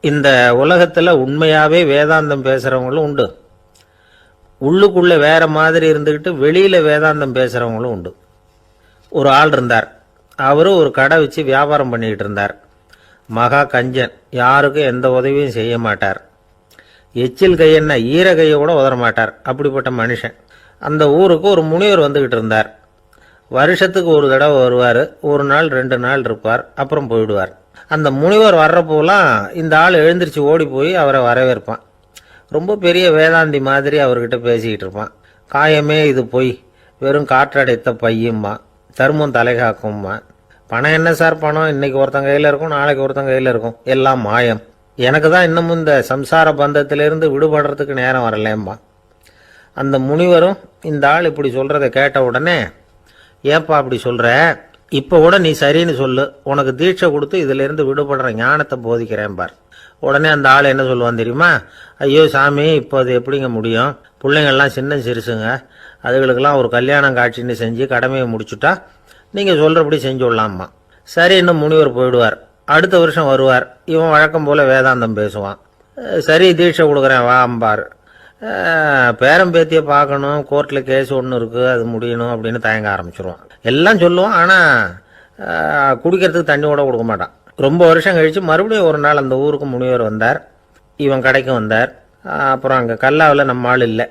இந்த உலகத்தில் உண்மையாகவே வேதாந்தம் பேசுகிறவங்களும் உண்டு, உள்ளுக்குள்ளே வேற மாதிரி இருந்துக்கிட்டு வெளியில் வேதாந்தம் பேசுகிறவங்களும் உண்டு. ஒரு ஆள் இருந்தார். அவரும் ஒரு கடை வச்சு வியாபாரம் பண்ணிக்கிட்டு இருந்தார். மகா கஞ்சன், யாருக்கும் எந்த உதவியும் செய்ய மாட்டார். எச்சில் கையென்ன ஈர கையை கூட உதற மாட்டார். அப்படிப்பட்ட மனுஷன். அந்த ஊருக்கு ஒரு முனிவர் வந்துக்கிட்டு இருந்தார். வருஷத்துக்கு ஒரு தடவை வருவார். ஒரு நாள் 2 நாள் இருப்பார், அப்புறம் போயிடுவார். அந்த முனிவர் வர்றப்போலாம் இந்த ஆள் எழுந்திரிச்சு ஓடி போய் அவரை வரவேற்பான். ரொம்ப பெரிய வேதாந்தி மாதிரி அவர்கிட்ட பேசிக்கிட்டு இருப்பான். காயமே இது பொய், வெறும் காற்றடைத்த பையும்மா, தர்மம் தலைகாக்கும்மா. பணம் என்ன சார் பணம், இன்னைக்கு ஒருத்தன் கையில் இருக்கும், நாளைக்கு ஒருத்தன் கையில் இருக்கும், எல்லாம் மாயம். எனக்கு தான் இன்னமும் இந்த சம்சார பந்தத்திலிருந்து விடுபடுறதுக்கு நேரம் வரலேம்பா. அந்த முனிவரும் இந்த ஆள் இப்படி சொல்கிறத கேட்ட உடனே, ஏப்பா அப்படி சொல்கிற, இப்போ கூட நீ சரின்னு சொல்லு, உனக்கு தீட்சை கொடுத்து இதிலிருந்து விடுபடுற ஞானத்தை போதிக்கிறேன் பார். உடனே அந்த ஆள் என்ன சொல்லுவான் தெரியுமா? ஐயோ சாமி, இப்போ அது எப்படிங்க முடியும், பிள்ளைங்கள்லாம் சின்ன சிறுசுங்க, அதுகளுக்கெல்லாம் ஒரு கல்யாணம் காட்சின்னு செஞ்சு கடமையை முடிச்சுட்டா நீங்கள் சொல்கிறபடி செஞ்சு விடலாமா. சரி, இன்னும் முனிவர் போயிடுவார். அடுத்த வருஷம் வருவார். இவன் வழக்கம் போல் வேதாந்தம் பேசுவான். சரி தீட்சை கொடுக்குறேன் வா அம்பார். பேரம்பேத்தியை பார்க்கணும், கோர்ட்டில் கேஸ் ஒன்று இருக்குது, அது முடியணும் அப்படின்னு தயங்க ஆரம்பிச்சிருவான். எல்லாம் சொல்லுவான், ஆனால் குடிக்கிறதுக்கு தண்ணி கூட கொடுக்க மாட்டான். ரொம்ப வருஷம் கழித்து மறுபடியும் ஒரு நாள் அந்த ஊருக்கு முனிவர் வந்தார். இவன் கடைக்கு வந்தார். அப்புறம் அங்கே கல்லாவில் நம்ம ஆள் இல்லை,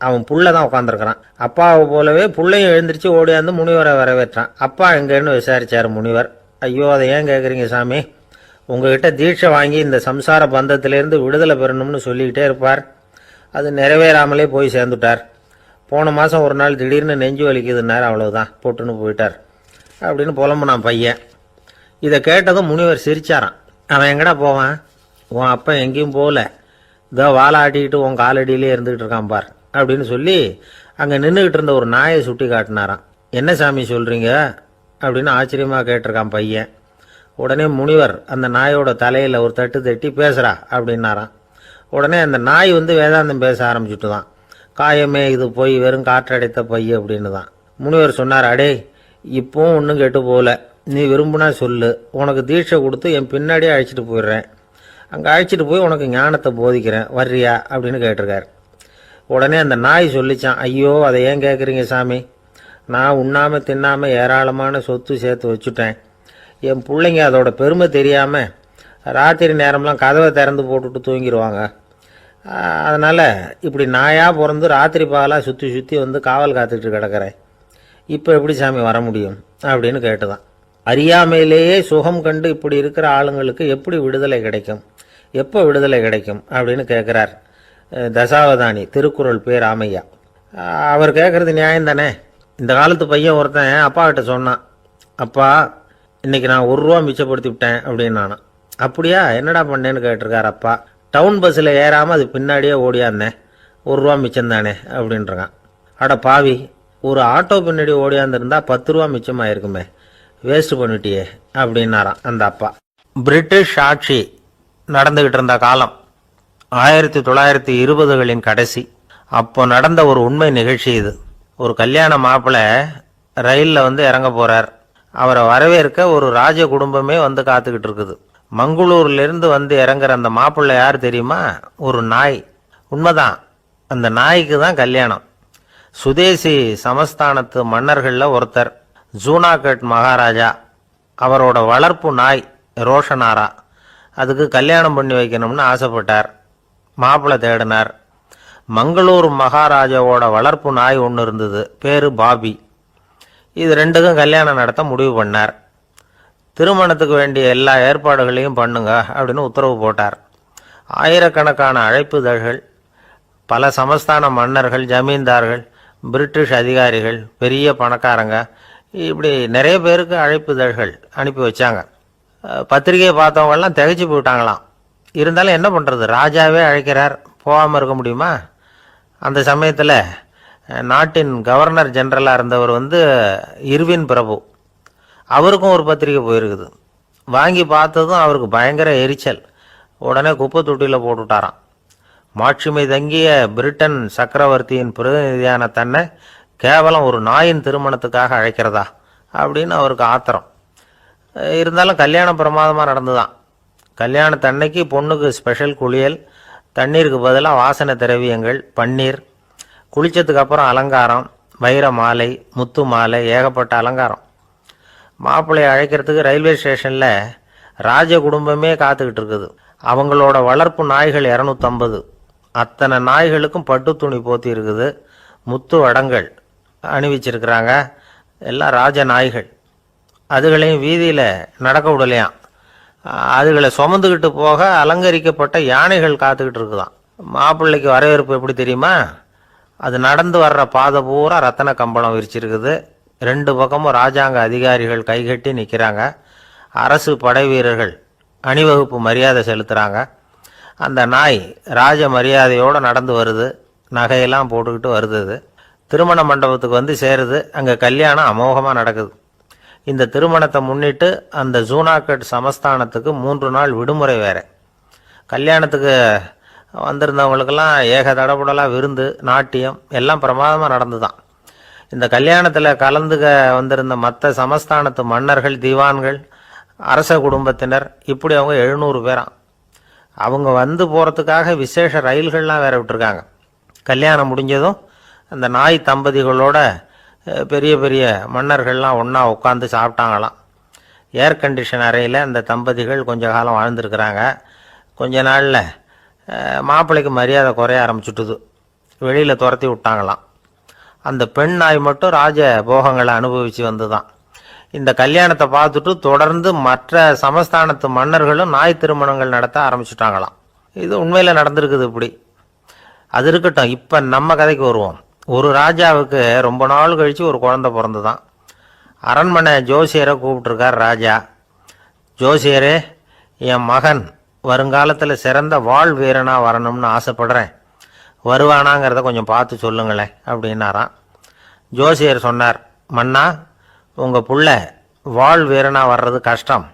அவன் புள்ள தான் உட்காந்துருக்கிறான். அப்பாவை போலவே புள்ளையும் எழுந்திரிச்சு ஓடியாந்து முனிவரை வரவேற்றான். அப்பா எங்கன்னு விசாரிச்சார் முனிவர். ஐயோ அதை ஏன் கேட்குறீங்க சாமி, உங்ககிட்ட தீட்சை வாங்கி இந்த சம்சார பந்தத்திலேருந்து விடுதலை பெறணும்னு சொல்லிக்கிட்டே இருப்பார், அது நிறைவேறாமலே போய் சேர்ந்துட்டார். போன மாதம் ஒரு நாள் திடீர்னு நெஞ்சு வலிக்குதுன்னார், அவ்வளவுதான் போட்டுன்னு போயிட்டார் அப்படின்னு புலம்புனான் பையன். இதை கேட்டதும் முனிவர் சிரிச்சாரான். அவன் எங்கடா போவான், உன் அப்பா எங்கேயும் போகல, இதோ வாழை ஆட்டிக்கிட்டு உன் காலடியிலே இருந்துக்கிட்டு இருக்கான் பார் அப்படின்னு சொல்லி அங்கே நின்றுக்கிட்டு இருந்த ஒரு நாயை சுட்டி காட்டினாரான். என்ன சாமி சொல்கிறீங்க அப்படின்னு ஆச்சரியமாக கேட்டிருக்கான் பையன். உடனே முனிவர் அந்த நாயோட தலையில் ஒரு தட்டு தட்டி பேசுகிறா அப்படின்னாரான். உடனே அந்த நாய் வேதாந்தம் பேச ஆரம்பிச்சுட்டு தான். காயமே இது போய் வெறும் காற்றடைத்த பைய அப்படின்னு தான். முனிவர் சொன்னார், அடே இப்போவும் ஒன்றும் கெட்டு போகல, நீ விரும்புனா சொல்லு, உனக்கு தீட்சை கொடுத்து என் பின்னாடியே அழைச்சிட்டு போயிடுறேன், அங்கே அழைச்சிட்டு போய் உனக்கு ஞானத்தை போதிக்கிறேன், வர்றியா அப்படின்னு கேட்டிருக்கார். உடனே அந்த நாய் சொல்லிச்சான், ஐயோ அதை ஏன் கேட்குறீங்க சாமி, நான் உண்ணாமல் தின்னாமல் ஏராளமான சொத்து சேர்த்து வச்சுட்டேன். என் பிள்ளைங்க அதோட பெருமை தெரியாமல் ராத்திரி நேரம்லாம் கதவை திறந்து போட்டுட்டு தூங்கிடுவாங்க. அதனால் இப்படி நாயாக பிறந்து ராத்திரி பகலாக சுற்றி சுற்றி காவல் காத்துட்டு கிடக்கிறேன். இப்போ எப்படி சாமி வர முடியும் அப்படின்னு கேட்டுதான். அறியாமையிலேயே சுகம் கண்டு இப்படி இருக்கிற ஆளுங்களுக்கு எப்படி விடுதலை கிடைக்கும், எப்போ விடுதலை கிடைக்கும் அப்படின்னு கேட்குறார் தசாவதானி, திருக்குறள் பேர் ராமையா. அவர் கேட்குறது நியாயம் தானே. இந்த காலத்து பையன் ஒருத்தன் அப்பா கிட்ட சொன்னான், அப்பா இன்னைக்கு நான் 1 ரூபா மிச்சப்படுத்தி விட்டேன் அப்படின்னு. நானும் அப்படியா, என்னடா பண்ணேன்னு கேட்டிருக்கார் அப்பா. டவுன் பஸ்ஸில் ஏறாமல் அது பின்னாடியே ஓடியாந்தேன், 1 ரூபா மிச்சம்தானே அப்படின்றான். அட பாவி, ஒரு ஆட்டோ பின்னாடி ஓடியாந்துருந்தா 10 ரூபா மிச்சமாயிருக்குமே, வேஸ்ட் பண்ணிட்டியே அப்படின்னாரான் அந்த அப்பா. பிரிட்டிஷ் ஆட்சி நடந்துகிட்டு இருந்த காலம் 1920களின் கடைசி. அப்போ நடந்த ஒரு உண்மை நிகழ்ச்சி இது. ஒரு கல்யாண மாப்பிள்ளை ரயிலில் இறங்க போகிறார். அவரை வரவேற்க ஒரு ராஜ குடும்பமே காத்துக்கிட்டு இருக்குது. மங்களூர்லேருந்து இறங்குற அந்த மாப்பிள்ளை யார் தெரியுமா? ஒரு நாய். உண்மைதான், அந்த நாய்க்கு தான் கல்யாணம். சுதேசி சமஸ்தானத்து மன்னர்களில் ஒருத்தர் ஜூனாகட் மகாராஜா, அவரோட வளர்ப்பு நாய் ரோஷனாரா, அதுக்கு கல்யாணம் பண்ணி வைக்கணும்னு ஆசைப்பட்டார். மாப்பிள்ளை தேடினார். மங்களூர் மகாராஜாவோட வளர்ப்பு நாய் ஒன்று இருந்தது, பேரு பாபி. இது 2க்கும் கல்யாணம் நடத்த முடிவு பண்ணார். திருமணத்துக்கு வேண்டிய எல்லா ஏற்பாடுகளையும் பண்ணுங்க அப்படின்னு உத்தரவு போட்டார். ஆயிரக்கணக்கான அழைப்புதழ்கள், பல சமஸ்தான மன்னர்கள், ஜமீன்தார்கள், பிரிட்டிஷ் அதிகாரிகள், பெரிய பணக்காரங்க, இப்படி நிறைய பேருக்கு அழைப்புதழ்கள் அனுப்பி வச்சாங்க. பத்திரிகையை பார்த்தவங்கெல்லாம் திகைச்சு போயிட்டாங்களாம். இருந்தாலும் என்ன பண்ணுறது, ராஜாவே அழைக்கிறார், போகாமல் இருக்க முடியுமா? அந்த சமயத்தில் நாட்டின் கவர்னர் ஜெனரலாக இருந்தவர் இர்வின் பிரபு, அவருக்கும் ஒரு பத்திரிகை போயிருக்குது. வாங்கி பார்த்ததும் அவருக்கு பயங்கர எரிச்சல். உடனே குப்பை தொட்டியில் போட்டுவிட்டாராம். மாட்சிமை தங்கிய பிரிட்டன் சக்கரவர்த்தியின் பிரதிநிதியான தன்னை கேவலம் ஒரு நாயின் திருமணத்துக்காக அழைக்கிறதா அப்படின்னு அவருக்கு ஆத்திரம். இருந்தாலும் கல்யாணம் பிரமாதமாக நடந்துதான். கல்யாணத்தன்னைக்கு பொண்ணுக்கு ஸ்பெஷல் குளியல், தண்ணீருக்கு பதிலாக வாசனை திரவியங்கள், பன்னீர், குளித்ததுக்கு அப்புறம் அலங்காரம், வைர மாலை, முத்து மாலை, ஏகப்பட்ட அலங்காரம். மாப்பிள்ளையை அழைக்கிறதுக்கு ரயில்வே ஸ்டேஷனில் ராஜ குடும்பமே காத்துக்கிட்டு இருக்குது. அவங்களோட வளர்ப்பு நாய்கள் 250. அத்தனை நாய்களுக்கும் பட்டு துணி போத்தி இருக்குது. முத்து வடங்கள் அணிவிச்சிருக்கிறாங்க. எல்லாம் ராஜ நாய்கள். அதுகளையும் வீதியில் நடக்க விடலையாம். அதுகளை சுமந்துக்கிட்டு போக அலங்கரிக்கப்பட்ட யானைகள் காத்துக்கிட்டு இருக்குதான். மாப்பிள்ளைக்கு வரவேற்பு எப்படி தெரியுமா? அது நடந்து வர்ற பாதை பூரா ரத்தன கம்பளம் விரிச்சிருக்குது. 2 பக்கமும் ராஜாங்க அதிகாரிகள் கைகட்டி நிற்கிறாங்க. அரசு படை வீரர்கள் அணிவகுப்பு மரியாதை செலுத்துகிறாங்க. அந்த நாய் ராஜ மரியாதையோடு நடந்து வருது. நகையெல்லாம் போட்டுக்கிட்டு வருது. திருமண மண்டபத்துக்கு வந்து சேருது. அங்கே கல்யாணம் அமோகமாக நடக்குது. இந்த திருமணத்தை முன்னிட்டு அந்த ஜூனாகட் சமஸ்தானத்துக்கு 3 நாள் விடுமுறை வேறு. கல்யாணத்துக்கு வந்திருந்தவங்களுக்கெல்லாம் ஏக தடபுடலாக விருந்து, நாட்டியம் எல்லாம் பிரமாதமாக நடந்து தான். இந்த கல்யாணத்தில் கலந்துக்க வந்திருந்த மற்ற சமஸ்தானத்து மன்னர்கள், திவான்கள், அரச குடும்பத்தினர், இப்படி அவங்க 700 பேராம். அவங்க வந்து போகிறதுக்காக விசேஷ ரயில்கள்லாம் வேற விட்டுருக்காங்க. கல்யாணம் முடிஞ்சதும் அந்த நாய் தம்பதிகளோட பெரிய பெரிய மன்னர்கள்லாம் ஒன்றா உட்காந்து சாப்பிட்டாங்களாம். ஏர் கண்டிஷன் அறையில் அந்த தம்பதிகள் கொஞ்ச காலம் வாழ்ந்துருக்கிறாங்க. கொஞ்ச நாளில் மாப்பிள்ளைக்கு மரியாதை குறைய ஆரம்பிச்சுட்டுது. வெளியில் துரத்தி விட்டாங்களாம். அந்த பெண் நாய் மட்டும் ராஜ போகங்களை அனுபவித்து வந்து தான். இந்த கல்யாணத்தை பார்த்துட்டு தொடர்ந்து மற்ற சமஸ்தானத்து மன்னர்களும் நாய் திருமணங்கள் நடத்த ஆரம்பிச்சுட்டாங்களாம். இது உண்மையில் நடந்திருக்குது. இப்படி அது இருக்கட்டும். இப்போ நம்ம கதைக்கு வருவோம். ஒரு ராஜாவுக்கு ரொம்ப நாள் கழித்து ஒரு குழந்தை பிறந்து தான். அரண்மனை ஜோசியரை கூப்பிட்டுருக்கார் ராஜா. ஜோசியரே, என் மகன் வருங்காலத்தில் சிறந்த வாழ் வீரனாக வரணும்னு ஆசைப்படுறேன். வருவானாங்கிறத கொஞ்சம் பார்த்து சொல்லுங்களேன் அப்படின்னாராம். ஜோசியர் சொன்னார், மன்னா, உங்கள் புள்ள வாழ் வீரனாக வர்றது கஷ்டம்.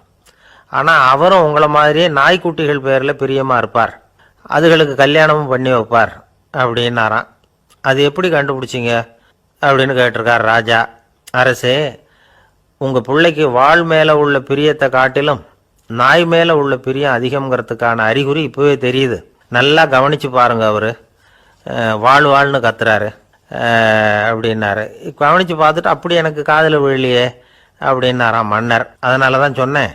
ஆனால் அவரும் உங்களை மாதிரியே நாய்க்குட்டிகள் பேரில் பிரியமாக இருப்பார். அதுகளுக்கு கல்யாணமும் பண்ணி வைப்பார் அப்படின்னாராம். அது எப்படி கண்டுபிடிச்சிங்க அப்படின்னு கேட்டிருக்கார் ராஜா. அரசே, உங்கள் பிள்ளைக்கு வாழ் மேலே உள்ள பிரியத்தை காட்டிலும் நாய் மேலே உள்ள பிரியம் அதிகம்ங்கிறதுக்கான அறிகுறி இப்போவே தெரியுது. நல்லா கவனித்து பாருங்க. அவர் வாழ்னு கத்துறாரு அப்படின்னாரு. கவனித்து பார்த்துட்டு அப்படி எனக்கு காதில் விழலையே அப்படின்னாராம் மன்னர். அதனால தான் சொன்னேன்,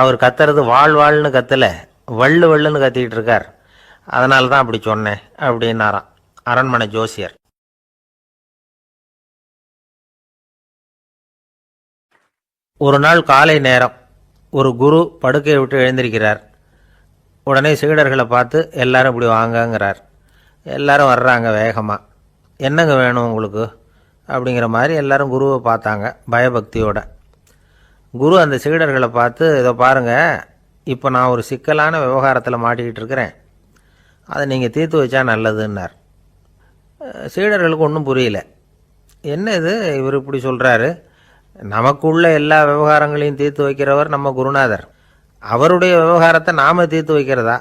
அவர் கத்துறது வாழ்னு கத்தலை, வள்ளுன்னு கத்திக்கிட்டு இருக்கார். அதனால தான் அப்படி சொன்னேன் அப்படின்னாராம் அரண்மனை ஜோசியர். ஒரு நாள் காலை நேரம் ஒரு குரு படுக்கையை விட்டு எழுந்திருக்கிறார். உடனே சீடர்களை பார்த்து எல்லாரும் இப்படி வாங்கங்கிறார். எல்லாரும் வர்றாங்க வேகமாக. என்னங்க வேணும் உங்களுக்கு அப்படிங்கிற மாதிரி எல்லாரும் குருவை பார்த்தாங்க பயபக்தியோட. குரு அந்த சீடர்களை பார்த்து, இதை பாருங்கள், இப்போ நான் ஒரு சிக்கலான விவகாரத்தில் மாட்டிக்கிட்டு இருக்கிறேன், அதை நீங்கள் தீர்த்து வச்சா நல்லதுன்னார். சீடர்களுக்கு ஒன்றும் புரியல. என்ன இது, இவர் இப்படி சொல்கிறாரு? நமக்குள்ள எல்லா விவகாரங்களையும் தீர்த்து வைக்கிறவர் நம்ம குருநாதர். அவருடைய விவகாரத்தை நாம் தீர்த்து வைக்கிறதா?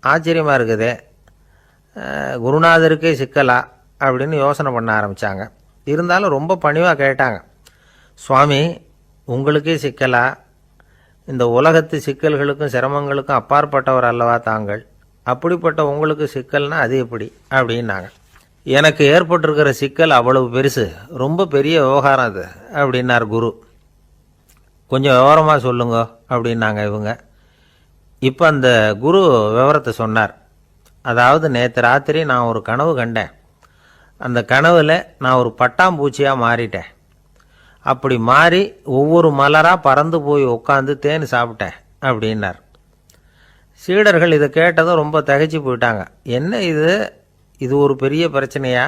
ஆச்சரியமாக இருக்குதே. குருநாதருக்கே சிக்கலா அப்படின்னு யோசனை பண்ண ஆரம்பித்தாங்க. இருந்தாலும் ரொம்ப பணிவாக கேட்டாங்க, சுவாமி, உங்களுக்கே சிக்கலா? இந்த உலகத்து சிக்கல்களுக்கும் சிரமங்களுக்கும் அப்பாற்பட்டவர் அல்லவா தாங்கள்? அப்படிப்பட்ட உங்களுக்கு சிக்கல்னா அது எப்படி அப்படின்னாங்க. எனக்கு ஏற்பட்டிருக்கிற சிக்கல் அவ்வளவு பெருசு, ரொம்ப பெரிய விவகாரம் அது அப்படின்னார் குரு. கொஞ்சம் விவரமாக சொல்லுங்க அப்படின்னாங்க இவங்க. இப்போ அந்த குரு விவரத்தை சொன்னார். அதாவது நேற்று ராத்திரி நான் ஒரு கனவு கண்டேன். அந்த கனவில் நான் ஒரு பட்டாம்பூச்சியாக மாறிட்டேன். அப்படி மாறி ஒவ்வொரு மலராக பறந்து போய் உட்காந்து தேன் சாப்பிட்டேன் அப்படின்னார். சீடர்கள் இதை கேட்டதும் ரொம்ப திகைச்சு போயிட்டாங்க. என்ன இது ஒரு பெரிய பிரச்சனையா?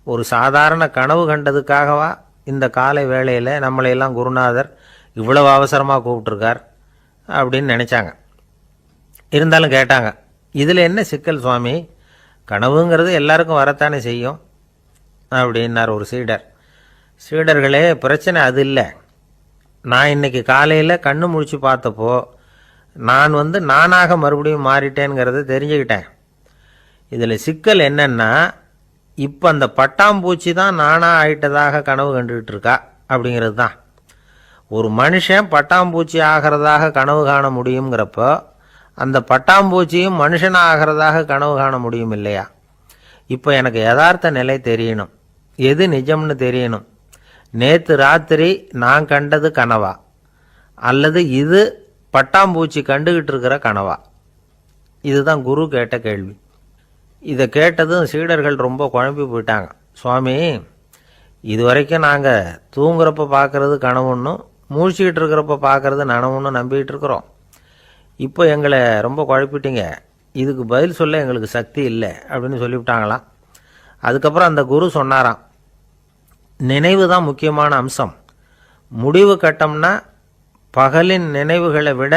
ஒரு சாதாரண கனவு கண்டதுக்காகவா இந்த காலை வேளையில் நம்மளையெல்லாம் குருநாதர் இவ்வளவு அவசரமாக கூப்பிட்டுருக்கார் அப்படின்னு நினச்சாங்க. இருந்தாலும் கேட்டாங்க, இதில் என்ன சிக்கல் சுவாமி? கனவுங்கிறது எல்லாருக்கும் வரத்தானே செய்யும் அப்படின்னார் ஒரு சீடர். சீடர்களே, பிரச்சனை அது இல்லை. நான் இன்னைக்கு காலையில் கண்ணு முழிச்சு பார்த்தப்போ நான் நானாக மறுபடியும் மாறிட்டேங்கிறத தெரிஞ்சுக்கிட்டேன். இதில் சிக்கல் என்னன்னா, இப்போ அந்த பட்டாம்பூச்சி தான் நானாக ஆயிட்டதாக கனவு கண்டுகிட்டு இருக்கா அப்படிங்கிறது தான். ஒரு மனுஷன் பட்டாம்பூச்சி ஆகிறதாக கனவு காண முடியுங்கிறப்போ அந்த பட்டாம்பூச்சியும் மனுஷன் ஆகிறதாக கனவு காண முடியும் இல்லையா? இப்போ எனக்கு யதார்த்த நிலை தெரியணும், எது நிஜம்னு தெரியணும். நேற்று ராத்திரி நான் கண்டது கனவா, அல்லது இது பட்டாம்பூச்சி கண்டுகிட்டு இருக்கிற கனவா? இதுதான் குரு கேட்ட கேள்வி. இதை கேட்டதும் சீடர்கள் ரொம்ப குழம்பி போயிட்டாங்க. சுவாமி, இது வரைக்கும் நாங்கள் தூங்குறப்ப பார்க்கறது கனவுன்னும் மூழ்கிட்டு இருக்கிறப்ப பார்க்கறது நனவுன்னு நம்பிக்கிட்டு இருக்கிறோம். இப்போ எங்களை ரொம்ப குழப்பிட்டீங்க, இதுக்கு பதில் சொல்ல எங்களுக்கு சக்தி இல்லை அப்படின்னு சொல்லிவிட்டாங்களாம். அதுக்கப்புறம் அந்த குரு சொன்னாராம், நினைவு தான் முக்கியமான அம்சம். முடிவு கட்டம்னா பகலின் நினைவுகளை விட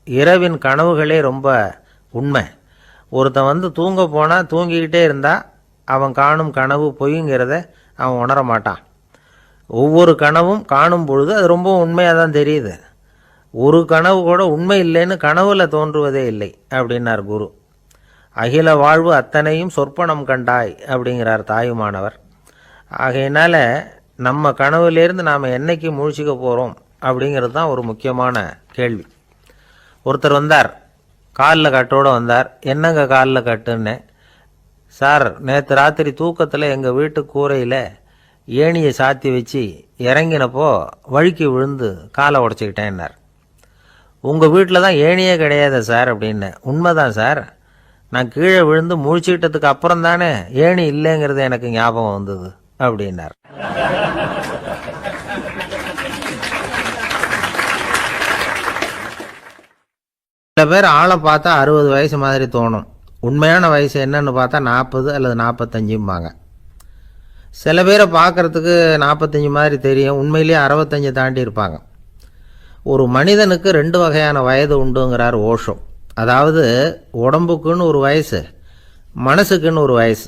இரவின் கனவுகளே ரொம்ப உண்மை. ஒருத்தன் தூங்க போனால் தூங்கிக்கிட்டே இருந்தால் அவன் காணும் கனவு பொய்ங்கிறத அவன் உணர மாட்டான். ஒவ்வொரு கனவும் காணும் பொழுது அது ரொம்ப உண்மையாக தான் தெரியுது. ஒரு கனவு கூட உண்மை இல்லைன்னு கனவுல தோன்றுவதே இல்லை அப்படின்னார் குரு. அகில வாழ்வு அத்தனையும் சொற்பனம் கண்டாய் அப்படிங்கிறார் தாயுமானவர். ஆகையினால நம்ம கனவுலேருந்து நாம் என்னைக்கு முழிச்சிக்க போகிறோம் அப்படிங்கிறது தான் ஒரு முக்கியமான கேள்வி. ஒருத்தர் வந்தார், காலில் கட்டோடு வந்தார். என்னங்க காலில் கட்டுன்னு? சார், நேற்று ராத்திரி தூக்கத்தில் எங்கள் வீட்டு கூரையில் ஏணியை சாத்தி வச்சு இறங்கினப்போ வழுக்கி விழுந்து காலை உடச்சிக்கிட்டேன்னார். உங்கள் வீட்டில் தான் ஏணியே கிடையாது சார் அப்படின்னு. உண்மைதான் சார், நான் கீழே விழுந்து முழிச்சுக்கிட்டதுக்கு அப்புறம் தானே ஏணி இல்லைங்கிறது எனக்கு ஞாபகம் வந்தது அப்படின்னார். சில பேர் ஆளை பார்த்தா 60 வயசு மாதிரி தோணும். உண்மையான வயசு என்னன்னு பார்த்தா 40 அல்லது 45 சில பேரை பார்க்கறதுக்கு 45 மாதிரி தெரியும், உண்மையிலேயே 65 தாண்டி இருப்பாங்க. ஒரு மனிதனுக்கு 2 வகையான வயது உண்டுங்கிறார் ஓஷோ. அதாவது உடம்புக்குன்னு ஒரு வயசு, மனசுக்குன்னு ஒரு வயசு.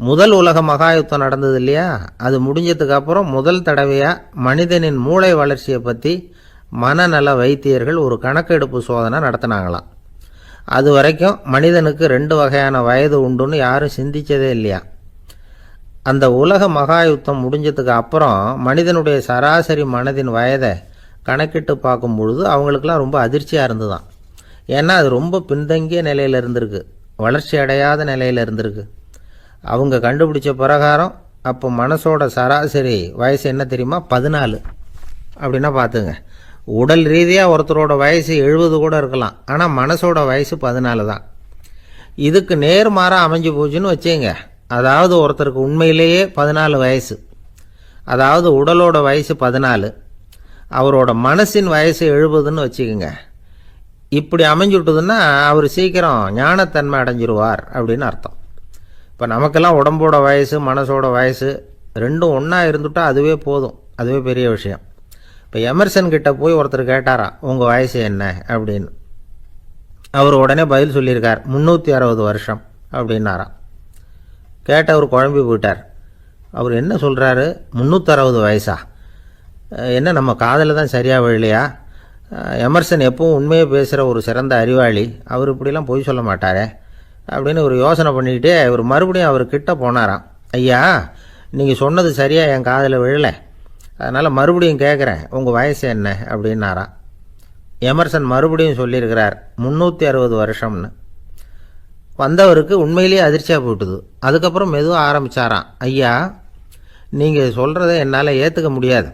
முதல் உலக மகாயுத்தம் நடந்தது இல்லையா, அது முடிஞ்சதுக்கு அப்புறம் முதல் தடவையாக மனிதனின் மூளை வளர்ச்சியை பற்றி மனநல வைத்தியர்கள் ஒரு கணக்கெடுப்பு சோதனை நடத்தினாங்களாம். அது வரைக்கும் மனிதனுக்கு 2 வகையான வயது உண்டுன்னு யாரும் சிந்திச்சதே இல்லையா. அந்த உலக மகாயுத்தம் முடிஞ்சதுக்கு அப்புறம் மனிதனுடைய சராசரி மனதின் வயதை கணக்கிட்டு பார்க்கும் பொழுது அவங்களுக்கெல்லாம் ரொம்ப அதிர்ச்சியாக இருந்துதான். ஏன்னா அது ரொம்ப பின்தங்கிய நிலையில் இருந்திருக்கு, வளர்ச்சி அடையாத நிலையில் இருந்திருக்கு. அவங்க கண்டுபிடிச்ச பிரகாரம் அப்போ மனசோட சராசரி வயசு என்ன தெரியுமா? 14. அப்படின்னா பார்த்துங்க, உடல் ரீதியாக ஒருத்தரோட வயசு 70 கூட இருக்கலாம், ஆனால் மனசோட வயசு 14 தான். இதுக்கு நேர்மாறாக அமைஞ்சு போச்சுன்னு வச்சுங்க. அதாவது ஒருத்தருக்கு உண்மையிலேயே 14 வயசு, அதாவது உடலோட வயசு 14, அவரோட மனசின் வயசு 70ன்னு வச்சுக்கோங்க. இப்படி அமைஞ்சுட்டுதுன்னா அவர் சீக்கிரம் ஞானத்தன்மை அடைஞ்சிருவார் அப்படின்னு அர்த்தம். இப்போ நமக்கெல்லாம் உடம்போட வயசு மனசோட வயசு ரெண்டும் ஒன்றா இருந்துட்டா அதுவே போதும், அதுவே பெரிய விஷயம். இப்போ எமர்சன் கிட்ட போய் ஒருத்தர் கேட்டாராம், உங்கள் வயசு என்ன அப்படின்னு. அவர் உடனே பதில் சொல்லியிருக்கார், 360 வருஷம் அப்படின்னாராம். கேட்டவர் குழம்பி போயிட்டார். அவர் என்ன சொல்கிறாரு, 360 வயசா? என்ன நம்ம காதில் தான் சரியாக விழலையா? எமர்சன் எப்பவும் உண்மையை பேசுகிற ஒரு சிறந்த அறிவாளி, அவர் இப்படிலாம் பொய் சொல்ல மாட்டாரே அப்படின்னு ஒரு யோசனை பண்ணிக்கிட்டே இவர் மறுபடியும் அவர் கிட்ட போனாராம். ஐயா, நீங்கள் சொன்னது சரியாக என் காதில் விழலை, அதனால் மறுபடியும் கேட்குறேன், உங்கள் வயசு என்ன அப்படின்னாராம். எமர்சன் மறுபடியும் சொல்லியிருக்கிறார் 360 வருஷம்னு. வந்தவருக்கு உண்மையிலேயே அதிர்ச்சியாக போட்டுது. அதுக்கப்புறம் மெதுவாக ஆரம்பித்தாராம், ஐயா நீங்கள் சொல்கிறத என்னால் ஏற்றுக்க முடியாது,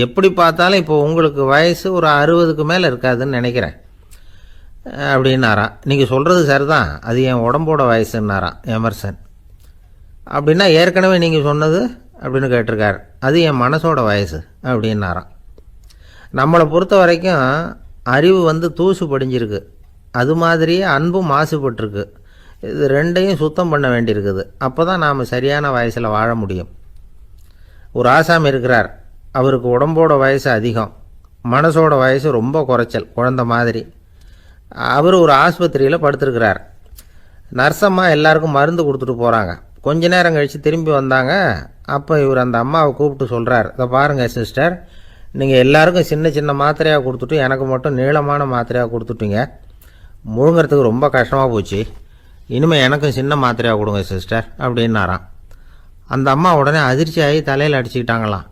எப்படி பார்த்தாலும் இப்போ உங்களுக்கு வயசு ஒரு 60க்கு மேலே இருக்காதுன்னு நினைக்கிறேன் அப்படின்னாராம். நீங்கள் சொல்கிறது சரிதான், அது என் உடம்போட வயசுன்னாராம் எமர்சன். அப்படின்னா ஏற்கனவே நீங்கள் சொன்னது அப்படின்னு கேட்டிருக்கார், அது என் மனசோட வயசு அப்படின்னாராம். நம்மளை பொறுத்த வரைக்கும் அறிவு தூசு படிஞ்சிருக்கு, அது மாதிரியே அன்பும் மாசுபட்டிருக்கு. இது ரெண்டையும் சுத்தம் பண்ண வேண்டியிருக்குது. அப்போ தான் நாம் சரியான வயசில் வாழ முடியும். ஒரு ஆசாமி இருக்கிறார், அவருக்கு உடம்போட வயசு அதிகம், மனசோட வயசு ரொம்ப குறைச்சல், குழந்த மாதிரி. அவர் ஒரு ஆஸ்பத்திரியில் படுத்திருக்கிறார். நர்ஸம்மா எல்லாருக்கும் மருந்து கொடுத்துட்டு போகிறாங்க. கொஞ்ச நேரம் கழித்து திரும்பி வந்தாங்க. அப்போ இவர் அந்த அம்மாவை கூப்பிட்டு சொல்கிறார், இதை பாருங்கள் சிஸ்டர், நீங்கள் எல்லாருக்கும் சின்ன சின்ன மாத்திரையாக கொடுத்துட்டு எனக்கு மட்டும் நீளமான மாத்திரையாக கொடுத்துட்டீங்க, முழுங்கிறதுக்கு ரொம்ப கஷ்டமாக போச்சு, இனிமேல் எனக்கும் சின்ன மாத்திரையாக கொடுங்க சிஸ்டர் அப்படின்னாராம். அந்த அம்மா உடனே அதிர்ச்சி ஆகி தலையில் அடிச்சுக்கிட்டாங்களாம்.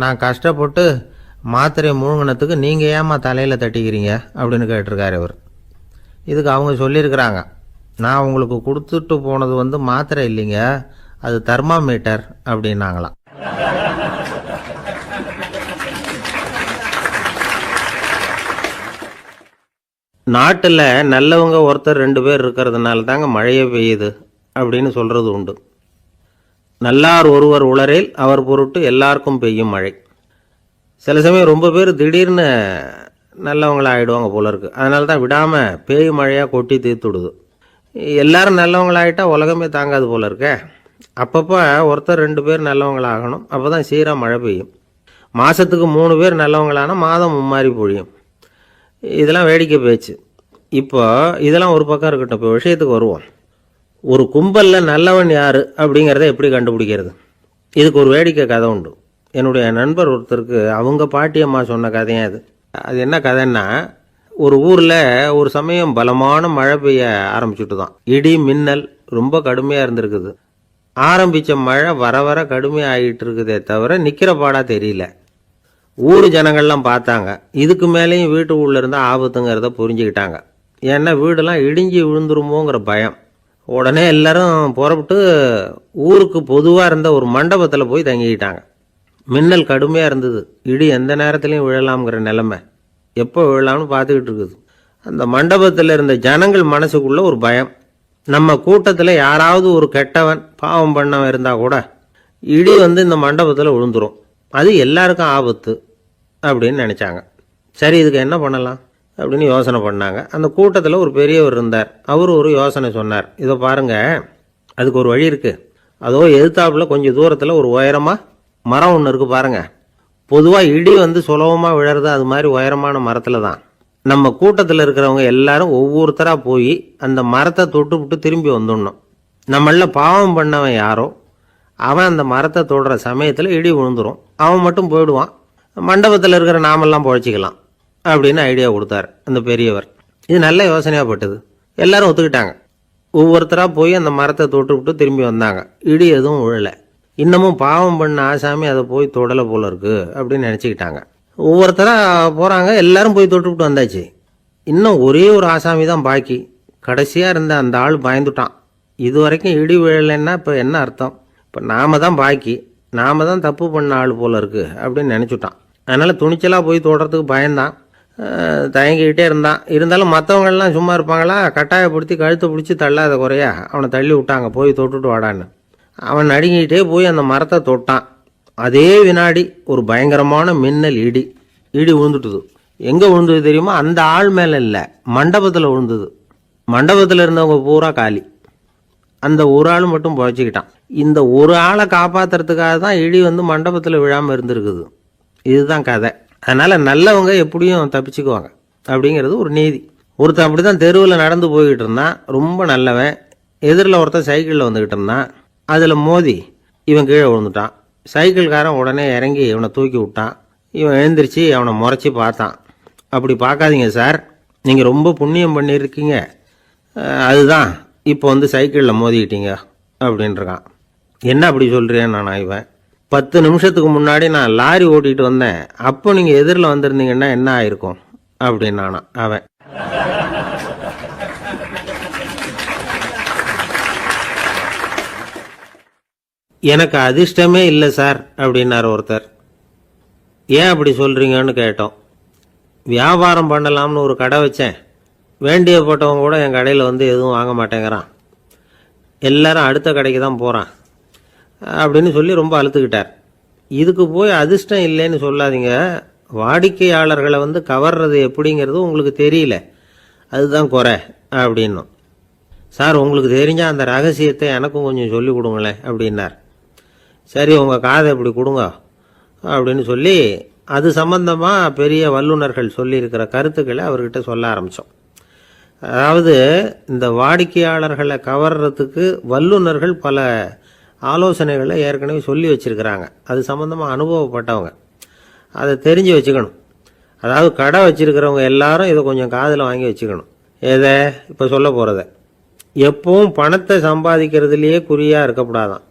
நான் கஷ்டப்பட்டு மாத்திரையை முழுங்கினத்துக்கு நீங்கள் ஏமா தலையில் தட்டிக்கிறீங்க அப்படின்னு கேட்டிருக்காரு இவர். இதுக்கு அவங்க சொல்லியிருக்கிறாங்க, நான் உங்களுக்கு கொடுத்துட்டு போனது மாத்திரை இல்லைங்க, அது தெர்மாமீட்டர் அப்படின்னாங்களாம். நாட்டில் நல்லவங்க ஒருத்தர் 2 பேர் இருக்கிறதுனால தாங்க மழையே பெய்யுது அப்படின்னு சொல்கிறது உண்டு. நல்லார் ஒருவர் உளரேல் அவர் பொருட்டு எல்லாருக்கும் பெய்யும் மழை. சில சமயம் ரொம்ப பேர் திடீர்னு நல்லவங்களா ஆகிடுவாங்க போல இருக்கு. அதனால தான் விடாமல் பேய் மழையாக கொட்டி தீர்த்துடுது. எல்லாரும் நல்லவங்களாகிட்டா உலகமே தாங்காது போல இருக்க. அப்பப்போ ஒருத்தர் 2 பேர் நல்லவங்களாகணும், அப்போ தான் சீராக மழை பெய்யும். மாதத்துக்கு 3 பேர் நல்லவங்களானா மாதம் மும்மாரி பொழியும். இதெல்லாம் வேடிக்கை பேச்சு. இப்போ இதெல்லாம் ஒரு பக்கம் இருக்கட்டும், இப்போ விஷயத்துக்கு வருவோம். ஒரு கும்பலில் நல்லவன் யார் அப்படிங்கிறத எப்படி கண்டுபிடிக்கிறது? இதுக்கு ஒரு வேடிக்கை கதை உண்டு. என்னுடைய நண்பர் ஒருத்தருக்கு அவங்க பாட்டியம்மா சொன்ன கதையும் அது. அது என்ன கதைன்னா, ஒரு ஊரில் ஒரு சமயம் பலமான மழை பெய்ய ஆரம்பிச்சுட்டு தான். இடி மின்னல் ரொம்ப கடுமையாக இருந்திருக்குது. ஆரம்பித்த மழை வர வர கடுமையாக ஆகிட்டு இருக்குதே தவிர நிற்கிற பாடாக தெரியல. ஊர் ஜனங்கள்லாம் பார்த்தாங்க. இதுக்கு மேலேயும் வீட்டு உள்ள இருந்தால் ஆபத்துங்கிறத புரிஞ்சுக்கிட்டாங்க. ஏன்னா வீடெல்லாம் இடிஞ்சு விழுந்துருமோங்கிற பயம். உடனே எல்லாரும் புறப்பட்டு ஊருக்கு பொதுவாக இருந்த ஒரு மண்டபத்தில் போய் தங்கிக்கிட்டாங்க. மின்னல் கடுமையாக இருந்தது. இடி எந்த நேரத்துலையும் விழலாம்ங்கிற நிலைமை. எப்போ விழலாம்னு பார்த்துக்கிட்டு இருக்குது. அந்த மண்டபத்தில் இருந்த ஜனங்கள் மனசுக்குள்ள ஒரு பயம். நம்ம கூட்டத்தில் யாராவது ஒரு கெட்டவன் பாவம் பண்ணவன் இருந்தால் கூட இடி இந்த மண்டபத்தில் விழுந்துரும், அது எல்லாருக்கும் ஆபத்து அப்படின்னு நினச்சாங்க. சரி, இதுக்கு என்ன பண்ணலாம் அப்படின்னு யோசனை பண்ணாங்க. அந்த கூட்டத்தில் ஒரு பெரியவர் இருந்தார். அவர் ஒரு யோசனை சொன்னார். இதை பாருங்க, அதுக்கு ஒரு வழி இருக்குது. அதோ எதிர்த்தாப்புல கொஞ்சம் தூரத்தில் ஒரு உயரமாக மரம் ஒன்று இருக்குது பாருங்க. பொதுவாக இடி சுலபமாக விழறது அது மாதிரி உயரமான மரத்தில் தான். நம்ம கூட்டத்தில் இருக்கிறவங்க எல்லாரும் ஒவ்வொருத்தராக போய் அந்த மரத்தை தொட்டு விட்டு திரும்பி வந்துடணும். நம்மள பாவம் பண்ணவன் யாரோ அவன் அந்த மரத்தை தொடுற சமயத்தில் இடி விழுந்துடும், அவன் மட்டும் போயிடுவான், மண்டபத்தில் இருக்கிற நாமெல்லாம் பொழைச்சிக்கலாம் அப்படின்னு ஐடியா கொடுத்தார் அந்த பெரியவர். இது நல்ல யோசனையாக பட்டது. எல்லாரும் ஒத்துக்கிட்டாங்க. ஒவ்வொருத்தராக போய் அந்த மரத்தை தொட்டு விட்டு திரும்பி வந்தாங்க. இடி எதுவும் விழலை. இன்னமும் பாவம் பண்ண ஆசாமி அதை போய் தொடலை போல இருக்கு அப்படின்னு நினச்சிக்கிட்டாங்க. ஒவ்வொருத்தராக போகிறாங்க, எல்லாரும் போய் தொட்டுவிட்டு வந்தாச்சு. இன்னும் ஒரே ஒரு ஆசாமி தான் பாக்கி. கடைசியாக இருந்த அந்த ஆள் பயந்துட்டான். இது வரைக்கும் இடி விழலைன்னா இப்போ என்ன அர்த்தம்? இப்போ நாம தான் பாக்கி, நாம தான் தப்பு பண்ண ஆள் போல இருக்கு அப்படின்னு நினச்சிட்டான். அதனால் துணிச்சலாக போய் தொடுறதுக்கு பயந்தான், தயங்கிக்கிட்டே இருந்தான். இருந்தாலும் மற்றவங்கள்லாம் சும்மா இருப்பாங்களா? கட்டாயப்படுத்தி கழுத்தை பிடிச்சி தள்ளாத குறையா அவனை தள்ளி விட்டாங்க, போய் தொட்டுட்டு வாடான்னு. அவன் நடுங்கிட்டே போய் அந்த மரத்தை தொட்டான். அதே வினாடி ஒரு பயங்கரமான மின்னல் இடி விழுந்துட்டுது. எங்கே விழுந்தது தெரியுமா? அந்த ஆள் மேலே இல்லை, மண்டபத்தில் விழுந்தது. மண்டபத்தில் இருந்தவங்க பூரா காலி. அந்த ஒரு ஆள் மட்டும் புழைச்சிக்கிட்டான். இந்த ஒரு ஆளை காப்பாற்றுறதுக்காக தான் இடி மண்டபத்தில் விழாமல் இருந்திருக்குது. இதுதான் கதை. அதனால் நல்லவங்க எப்படியும் தப்பிச்சுக்குவாங்க அப்படிங்கிறது ஒரு நீதி. ஒருத்தன் அப்படி தான் தெருவில் நடந்து போய்கிட்டு இருந்தான், ரொம்ப நல்லவன். எதிரில் ஒருத்தன் சைக்கிளில் வந்துக்கிட்டு இருந்தான். அதில் மோதி இவன் கீழே விழுந்துட்டான். சைக்கிள்காரன் உடனே இறங்கி இவனை தூக்கி விட்டான். இவன் எழுந்திரிச்சு அவனை முறைச்சி பார்த்தான். அப்படி பார்க்காதீங்க சார், நீங்கள் ரொம்ப புண்ணியம் பண்ணியிருக்கீங்க, அதுதான் இப்போ சைக்கிளில் மோதிக்கிட்டீங்க அப்படின்றான். என்ன அப்படி சொல்கிறேன் நான்? இவன் 10 நிமிஷத்துக்கு முன்னாடி நான் லாரி ஓட்டிகிட்டு வந்தேன், அப்போ நீங்கள் எதிரில் வந்திருந்தீங்கன்னா என்ன ஆயிருக்கும் அப்படின்னானா அவன். எனக்கு அதிர்ஷ்டமே இல்லை சார் அப்படின்னார் ஒருத்தர். ஏன் அப்படி சொல்கிறீங்கன்னு கேட்டோம். வியாபாரம் பண்ணலாம்னு ஒரு கடை வச்சேன், வேண்டிய போட்டவங்க கூட என் கடையில் எதுவும் வாங்க மாட்டேங்கிறான், எல்லாரும் அடுத்த கடைக்கு தான் போகிறான் அப்படின்னு சொல்லி ரொம்ப அழுத்துக்கிட்டார். இதுக்கு போய் அதிர்ஷ்டம் இல்லைன்னு சொல்லாதீங்க, வாடிக்கையாளர்களை கவர்றது எப்படிங்கிறது உங்களுக்கு தெரியல, அதுதான் குறை அப்படின்னும். சார், உங்களுக்கு தெரிஞ்ச அந்த ரகசியத்தை எனக்கும் கொஞ்சம் சொல்லி கொடுங்களேன் அப்படின்னார். சரி, உங்கள் காதை இப்படி கொடுங்க அப்படின்னு சொல்லி அது சம்பந்தமாக பெரிய வல்லுநர்கள் சொல்லியிருக்கிற கருத்துக்களை அவர்கிட்ட சொல்ல ஆரம்பித்தோம். அதாவது இந்த வாடிக்கையாளர்களை கவர்றதுக்கு வல்லுநர்கள் பல ஆலோசனைகளை ஏற்கனவே சொல்லி வச்சுருக்கிறாங்க. அது சம்மந்தமாக அனுபவப்பட்டவங்க, அதை தெரிஞ்சு வச்சுக்கணும். அதாவது கடை வச்சுருக்கிறவங்க எல்லாரும் இதை கொஞ்சம் காதில் வாங்கி வச்சுக்கணும். எதை இப்போ சொல்ல போகிறத. எப்பவும் பணத்தை சம்பாதிக்கிறதுலையே குறியாக இருக்கக்கூடாதான்.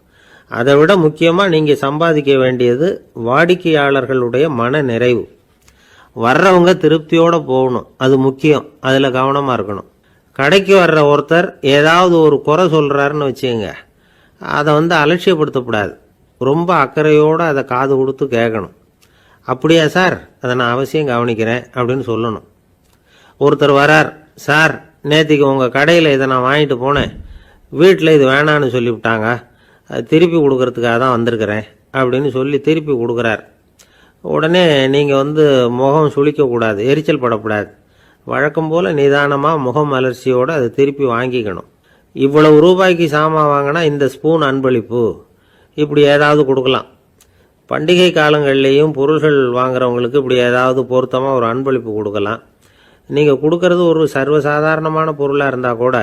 அதை விட முக்கியமாக நீங்கள் சம்பாதிக்க வேண்டியது வாடிக்கையாளர்களுடைய மன நிறைவு. வர்றவங்க திருப்தியோடு போகணும், அது முக்கியம். அதில் கவனமாக இருக்கணும். கடைக்கு வர்ற ஒருத்தர் ஏதாவது ஒரு குறை சொல்கிறாருன்னு வச்சுக்கோங்க, அதை அலட்சியப்படுத்தக்கூடாது. ரொம்ப அக்கறையோடு அதை காது கொடுத்து கேட்கணும். அப்படியா சார், அதை நான் அவசியம் கவனிக்கிறேன் அப்படின்னு சொல்லணும். ஒருத்தர் வரார், சார் நேற்றுக்கு உங்கள் கடையில் இதை நான் வாங்கிட்டு போனேன், வீட்டில் இது வேணான்னு சொல்லிவிட்டாங்க, அது திருப்பி கொடுக்கறதுக்காக தான் வந்திருக்கிறேன் அப்படின்னு சொல்லி திருப்பி கொடுக்குறார். உடனே நீங்கள் முகம் சுளிக்கக்கூடாது, எரிச்சல் படக்கூடாது. வழக்கம் போல் நிதானமாக முகம் மலர்ச்சியோடு அதை திருப்பி வாங்கிக்கணும். இவ்வளவு ரூபாய்க்கு சாமான் வாங்கினா இந்த ஸ்பூன் அன்பளிப்பு, இப்படி ஏதாவது கொடுக்கலாம். பண்டிகை காலங்கள்லேயும் பொருள்கள் வாங்குறவங்களுக்கு இப்படி ஏதாவது பொருத்தமாக ஒரு அன்பளிப்பு கொடுக்கலாம். நீங்கள் கொடுக்கறது ஒரு சர்வசாதாரணமான பொருளாக இருந்தால் கூட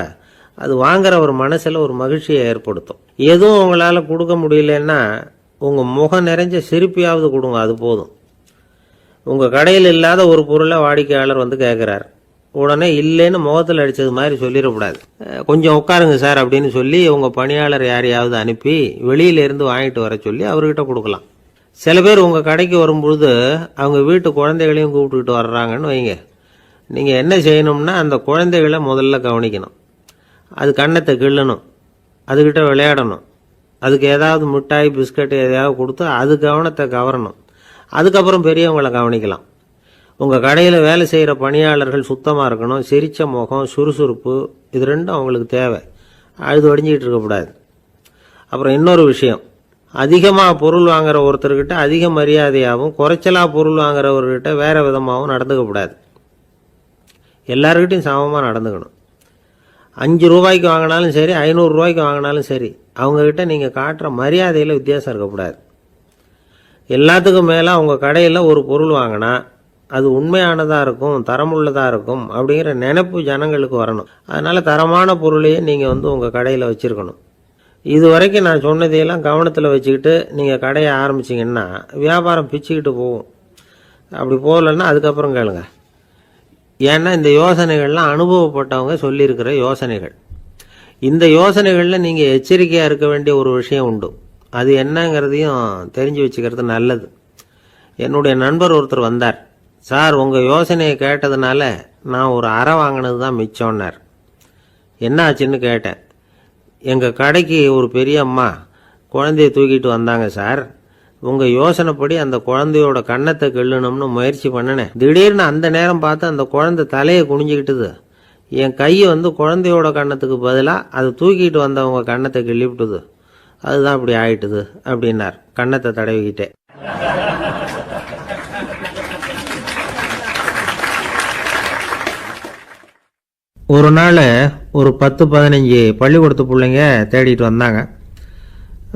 அது வாங்குற ஒரு மனசில் ஒரு மகிழ்ச்சியை ஏற்படுத்தும். எதுவும் உங்களால் கொடுக்க முடியலன்னா உங்கள் முகம் நிறைஞ்ச சிரிப்பையாவது கொடுங்க, அது போதும். உங்கள் கடையில் இல்லாத ஒரு பொருளை வாடிக்கையாளர் கேட்குறார், உடனே இல்லைன்னு முகத்தில் அடித்தது மாதிரி சொல்லிடக்கூடாது. கொஞ்சம் உட்காருங்க சார் அப்படின்னு சொல்லி உங்கள் பணியாளர் யாரையாவது அனுப்பி வெளியிலேருந்து வாங்கிட்டு வர சொல்லி அவர்கிட்ட கொடுக்கலாம். சில பேர் உங்கள் கடைக்கு வரும்பொழுது அவங்க வீட்டு குழந்தைகளையும் கூப்பிட்டுக்கிட்டு வர்றாங்கன்னு வைங்க. நீங்கள் என்ன செய்யணும்னா அந்த குழந்தைகளை முதல்ல கவனிக்கணும். அது கன்னத்தை கிள்ளணும், அதுக்கிட்ட விளையாடணும், அதுக்கு ஏதாவது மிட்டாய் பிஸ்கட் எதையாவது கொடுத்து அது கவனத்தை கவரணும். அதுக்கப்புறம் பெரியவங்களை கவனிக்கலாம். உங்கள் கடையில் வேலை செய்கிற பணியாளர்கள் சுத்தமாக இருக்கணும், சிரித்த முகம், சுறுசுறுப்பு, இது ரெண்டும் அவங்களுக்கு தேவை. அழுது வடிஞ்சிக்கிட்டு இருக்கக்கூடாது. அப்புறம் இன்னொரு விஷயம், அதிகமாக பொருள் வாங்குற ஒருத்தர்கிட்ட அதிக மரியாதையாகவும் குறைச்சலாக பொருள் வாங்குறவர்கிட்ட வேறு விதமாகவும் நடந்துக்கக்கூடாது. எல்லாருக்கிட்டையும் சமமாக நடந்துக்கணும். 5 ரூபாய்க்கு வாங்கினாலும் சரி, 500 ரூபாய்க்கு வாங்கினாலும் சரி, அவங்கக்கிட்ட நீங்கள் காட்டுற மரியாதையில் வித்தியாசம் இருக்கக்கூடாது. எல்லாத்துக்கும் மேலே உங்கள் கடையில் ஒரு பொருள் வாங்கினா அது உண்மையானதாக இருக்கும், தரமுள்ளதாக இருக்கும் அப்படிங்கிற நினைப்பு ஜனங்களுக்கு வரணும். அதனால் தரமான பொருளையே நீங்கள் உங்கள் கடையில் வச்சுருக்கணும். இது வரைக்கும் நான் சொன்னதையெல்லாம் கவனத்தில் வச்சுக்கிட்டு நீங்கள் கடையை ஆரம்பிச்சிங்கன்னா வியாபாரம் பிச்சுக்கிட்டு போகும். அப்படி போகலன்னா அதுக்கப்புறம் கேளுங்க. ஏன்னா இந்த யோசனைகள்லாம் அனுபவப்பட்டவங்க சொல்லியிருக்கிற யோசனைகள். இந்த யோசனைகளில் நீங்கள் எச்சரிக்கையாக இருக்க வேண்டிய ஒரு விஷயம் உண்டு. அது என்னங்கிறதையும் தெரிஞ்சு வச்சுக்கிறது நல்லது. என்னுடைய நண்பர் ஒருத்தர் வந்தார். சார், உங்கள் யோசனையை கேட்டதுனால நான் ஒரு அறை வாங்கினது தான் மிச்சம்னார். என்ன ஆச்சுன்னு கேட்டேன். எங்கள் கடைக்கு ஒரு பெரிய அம்மா குழந்தைய தூக்கிட்டு வந்தாங்க சார். உங்கள் யோசனைப்படி அந்த குழந்தையோட கன்னத்தை கிள்ளணும்னு முயற்சி பண்ணினேன். திடீர்னு அந்த நேரம் பார்த்து அந்த குழந்தை தலையை குனிஞ்சிக்கிட்டுது. என் கையை குழந்தையோட கன்னத்துக்கு பதிலாக அதை தூக்கிட்டு வந்தவங்க கன்னத்தை கிள்ளிவிட்டுது. அதுதான் இப்படி ஆயிட்டுது அப்படின்னார், கன்னத்தை தடவிக்கிட்டே. ஒரு நாள் ஒரு 10-15 பள்ளிக்கூடத்து பிள்ளைங்க தேடிட்டு வந்தாங்க.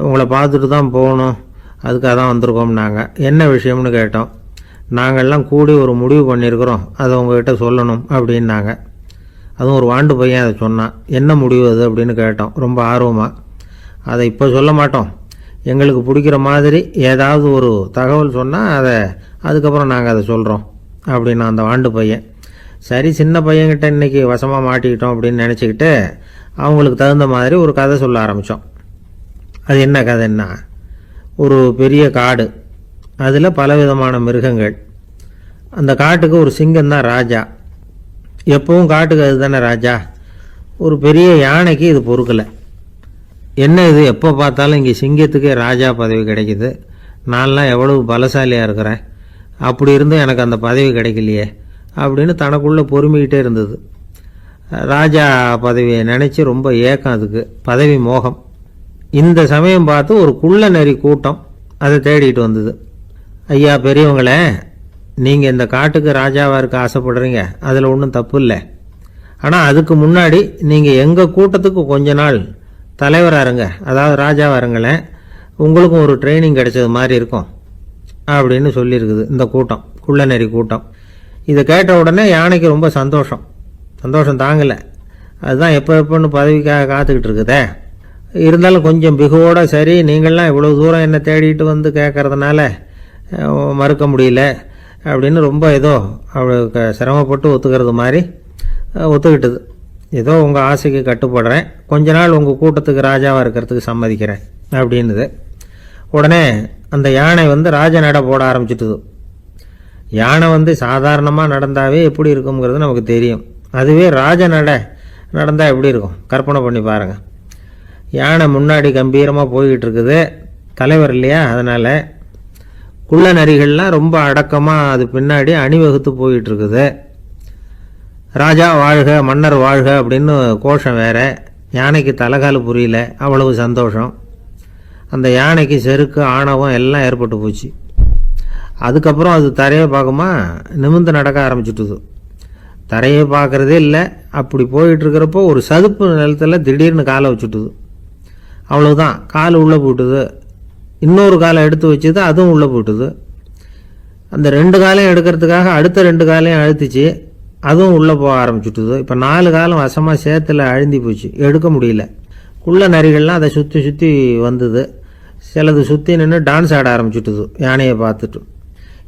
உங்களை பார்த்துட்டு தான் போகணும், அதுக்காக தான் வந்திருக்கோம்னாங்க. என்ன விஷயம்னு கேட்டோம். நாங்கள்லாம் கூடி ஒரு முடிவு பண்ணியிருக்கிறோம், அதை உங்ககிட்ட சொல்லணும் அப்படின்னாங்க. அதுவும் ஒரு வாண்டு பையன் அதை சொன்னான். என்ன முடிவு அது அப்படின்னு கேட்டோம் ரொம்ப ஆர்வமாக. அதை இப்போ சொல்ல மாட்டோம், எங்களுக்கு பிடிக்கிற மாதிரி ஏதாவது ஒரு தகவல் சொன்னால் அதுக்கப்புறம் நாங்கள் அதை சொல்கிறோம் அப்படின்னா அந்த வாண்டு பையன். சரி, சின்ன பையன்கிட்ட இன்றைக்கி வசமாக மாட்டிக்கிட்டோம் அப்படின்னு நினச்சிக்கிட்டு அவங்களுக்கு தகுந்த மாதிரி ஒரு கதை சொல்ல ஆரம்பித்தோம். அது என்ன கதைன்னா, ஒரு பெரிய காடு, அதில் பலவிதமான மிருகங்கள். அந்த காட்டுக்கு ஒரு சிங்கம் தான் ராஜா. எப்பவும் காட்டுக்கு அது தானே ராஜா. ஒரு பெரிய யானைக்கு இது பொறுக்கலை. என்ன இது, எப்போ பார்த்தாலும் இங்கே சிங்கத்துக்கே ராஜா பதவி கிடைக்குது, நான்லாம் எவ்வளவு பலசாலியாக இருக்கிறேன், அப்படி இருந்தும் எனக்கு அந்த பதவி கிடைக்கலையே அப்படின்னு தனக்குள்ளே பொறுமிக்கிட்டே இருந்தது. ராஜா பதவியை நினச்சி ரொம்ப ஏக்கம், அதுக்கு பதவி மோகம். இந்த சமயம் பார்த்து ஒரு குள்ள நெறி கூட்டம் அதை தேடிட்டு வந்தது. ஐயா பெரியவங்களே, நீங்கள் இந்த காட்டுக்கு ராஜாவாக இருக்க ஆசைப்படுறீங்க, அதில் ஒன்றும் தப்பு இல்லை. ஆனால் அதுக்கு முன்னாடி நீங்கள் எங்கள் கூட்டத்துக்கு கொஞ்ச நாள் தலைவராக இருங்க, அதாவது ராஜாவாக இருங்களேன், உங்களுக்கும் ஒரு ட்ரைனிங் கிடைச்சது மாதிரி இருக்கும் அப்படின்னு சொல்லியிருக்குது இந்த கூட்டம், குள்ள நெறி கூட்டம். இதை கேட்ட உடனே யானைக்கு ரொம்ப சந்தோஷம் தாங்கலை. அதுதான் எப்போன்னு பதவிக்காக காத்துக்கிட்டு இருக்குதே. இருந்தாலும் கொஞ்சம் பிகுவோட, சரி நீங்கள்லாம் இவ்வளோ தூரம் என்னை தேடிட்டு வந்து கேட்கறதுனால மறுக்க முடியல அப்படின்னு ரொம்ப ஏதோ அவளுக்கு சிரமப்பட்டு ஒத்துக்கிறது மாதிரி ஒத்துக்கிட்டது. ஏதோ உங்கள் ஆசைக்கு கட்டுப்படுறேன், கொஞ்ச நாள் உங்கள் கூட்டத்துக்கு ராஜாவாக இருக்கிறதுக்கு சம்மதிக்கிறேன் அப்படின்னுது. உடனே அந்த யானை ராஜ நட போட ஆரம்பிச்சிட்டுது. யானை வந்து சாதாரணமாக நடந்தாவே எப்படி இருக்குங்கிறது நமக்கு தெரியும். அதுவே ராஜ நடந்தால் எப்படி இருக்கும் கற்பனை பண்ணி பாருங்கள். யானை முன்னாடி கம்பீரமாக போய்கிட்டு இருக்குது, தலைவர் இல்லையா, அதனால் குள்ள நரிகள்லாம் ரொம்ப அடக்கமாக அது பின்னாடி அணிவகுத்து போயிட்டு இருக்குது. ராஜா வாழ்க மன்னர் வாழ்க அப்படின்னு கோஷம் வேற. யானைக்கு தலைகால் புரியல, அவ்வளவு சந்தோஷம். அந்த யானைக்கு செருக்கு ஆணவம் எல்லாம் ஏற்பட்டு போச்சு. அதுக்கப்புறம் அது தரையை பார்க்குமா, நிமிர்ந்து நடக்க ஆரம்பிச்சுட்டுது. தரையை பார்க்குறதே இல்லை. அப்படி போயிட்டுருக்கிறப்போ ஒரு சதுப்பு நிலத்தில் திடீர்னு காலை வச்சுட்டுது. அவ்வளோதான், கால் உள்ளே போட்டுது. இன்னொரு காலை எடுத்து வச்சுது, அதுவும் உள்ளே போட்டுது. அந்த 2 காலையும் எடுக்கிறதுக்காக அடுத்த 2 காலையும் அழுத்திச்சு, அதுவும் உள்ளே போக ஆரம்பிச்சுட்டுது. இப்போ 4 காலம் வசமாக சேத்துல அழுந்தி போச்சு, எடுக்க முடியல. குள்ள நரிகள்லாம் அதை சுற்றி சுற்றி வந்தது. சிலது சுற்றி நின்று டான்ஸ் ஆட ஆரம்பிச்சுட்டுது யானையை பார்த்துட்டு.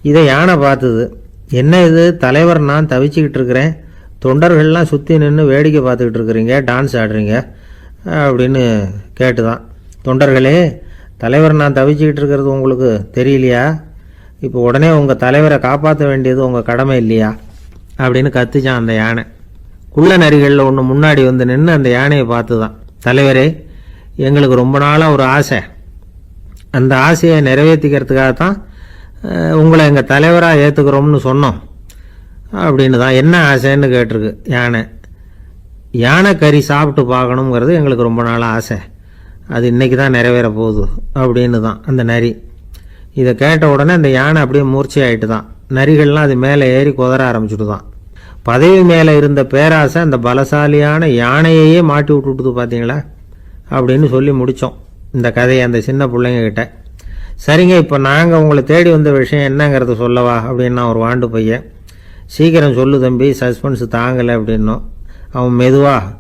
இதை யானை பார்த்தது. என்ன இது தலைவர், நான் தவிச்சுக்கிட்டு இருக்கிறேன், தொண்டர்கள்லாம் சுற்றி நின்று வேடிக்கை பார்த்துக்கிட்டு இருக்கிறீங்க, டான்ஸ் ஆடுறீங்க அப்படின்னு கேட்டுதான். தொண்டர்களே, தலைவர் நான் தவிச்சுக்கிட்டு இருக்கிறது உங்களுக்கு தெரியலையா? இப்போ உடனே உங்கள் தலைவரை காப்பாற்ற வேண்டியது உங்கள் கடமை இல்லையா அப்படின்னு கத்துச்சான் அந்த யானை. குள்ள நரிகளில் ஒன்று முன்னாடி வந்து நின்று அந்த யானையை பார்த்து தான், தலைவரே, எங்களுக்கு ரொம்ப நாளாக ஒரு ஆசை, அந்த ஆசையை நிறைவேற்றிக்கிறதுக்காகத்தான் உங்களை எங்கள் தலைவராக ஏற்றுக்கிறோம்னு சொன்னோம் அப்படின்னு தான். என்ன ஆசைன்னு கேட்டிருக்கு யானை. யானை கறி சாப்பிட்டு பார்க்கணுங்கிறது எங்களுக்கு ரொம்ப நாளாக ஆசை, அது இன்றைக்கி தான் நிறைவேற போகுது அப்படின்னு தான் அந்த நரி. இதை கேட்ட உடனே அந்த யானை அப்படியே மூர்ச்சி ஆகிட்டு தான். நரிகள்லாம் அது மேலே ஏறி குதற ஆரம்பிச்சுட்டு தான். பதவி மேலே இருந்த பேராசை அந்த பலசாலியான யானையையே மாட்டி விட்டுட்டுது பார்த்தீங்களா அப்படின்னு சொல்லி முடித்தோம் இந்த கதையை அந்த சின்ன பிள்ளைங்கக்கிட்ட. சரிங்க, இப்போ நாங்கள் உங்களை தேடி வந்த விஷயம் என்னங்கிறத சொல்லவா அப்படின்னா ஒரு வாண்டு பையன். சீக்கிரம் சொல்லு தம்பி, சஸ்பென்ஸ் தாங்கலை அப்படின்னோம். அவன் மெதுவாக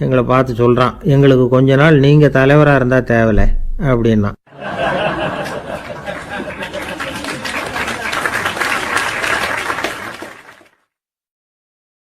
எங்களை பார்த்து சொல்கிறான், எங்களுக்கு கொஞ்ச நாள் நீங்கள் தலைவராக இருந்தால் தேவலை அப்படின்னா.